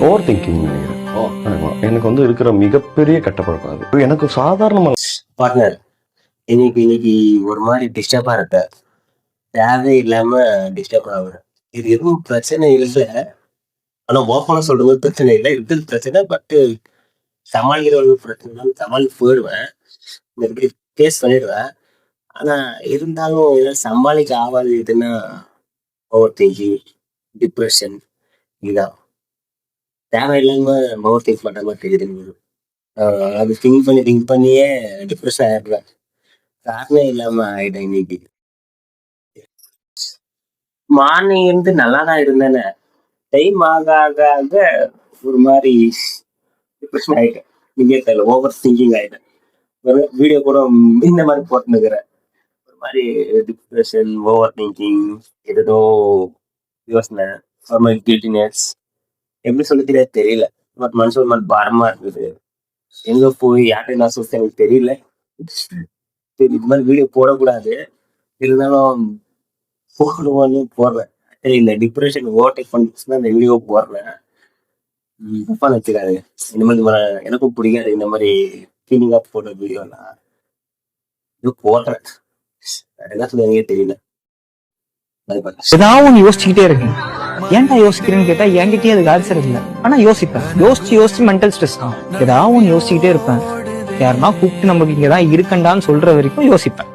Over thinking நினைக்கிறேன். எனக்கு வந்து இருக்கிற மிகப்பெரிய கெட்ட பழக்கம் அது. எனக்கு சாதாரணமா பார்ட்னர் இன்னைக்கு ஒரு மாதிரி டிஸ்டர்பா இருக்க, தேவையில்லாம டிஸ்டர்ப் ஆகுற. இது எதுவும் பிரச்சனை இல்லை. ஆனா ஓப்பனா சொல்றது பிரச்சனை இல்லை, இது பிரச்சனை. பட் சமாளிக்கிற ஒரு பிரச்சனை சமாளிச்சு போயிடுவேன், இந்த கேஸ் பண்ணிடுவேன். ஆனா இருந்தாலும் சமாளிக்க ஆகாது. எதுன்னா ஓவர் திங்கிங், டிப்ரெஷன். இதுதான் தேவையில்லாம ஓவர் திங்க் பண்ற மாதிரி தெரியுது. அது திங்க் பண்ணியே டிப்ரெஷன் ஆயிடுறேன். காரணம் இல்லாம ஆயிட்டேன். இன்னைக்கு மார்னிங் இருந்து நல்லா தான் இருந்தேன்னு டைம் ஆக ஆக ஆக ஒரு மாதிரி டிப்ரெஷன் ஆயிட்டேன். நீங்க தெரியல, ஓவர் திங்கிங் ஆயிட்டேன். வீடியோ கூட இந்த மாதிரி போட்டுனுக்கிறேன். ஒரு மாதிரி டிப்ரெஷன், ஓவர் திங்கிங், ஏதோ யோசனை, ஒரு மாதிரி கில்டினஸ். எப்படி சொல்ல தெரியாது தெரியல. பட் மனசு ஒரு மாதிரி பாரமா இருக்குது. எங்க போய் யார்கிட்ட நான் சொல்ல எனக்கு தெரியல. சரி, இது மாதிரி வீடியோ போடக்கூடாது, இருந்தாலும் போடுவோன்னு போடுறேன். சரி, இந்த டிப்ரெஷன் ஓவர்டேக் பண்ணிச்சுன்னா இந்த வீடியோ போடுறேன். தப்பா நினைச்சுக்காது. இந்த மாதிரி எனக்கும் பிடிக்காது இந்த மாதிரி ஃபீலிங்கா போடுற வீடியோலாம். இது போடுறேன், என்ன சொல்ல எனக்கே தெரியல. ஏதாவது ஒண்ணு யோசிச்சுக்கிட்டே இருக்கேன். ஏன்டா யோசிக்கிறேன்னு கேட்டா என்கிட்டயே அதுக்கு ஆன்சர் இல்லை. ஆனா யோசிப்பேன், யோசிச்சு மென்டல் ஸ்ட்ரெஸ் தான். ஏதாவது ஒண்ணு யோசிச்சுக்கிட்டே இருப்பேன். யாருன்னா கூப்பிட்டு நமக்கு இங்கதான் இருக்கண்டான்னு சொல்ற வரைக்கும் யோசிப்பேன்.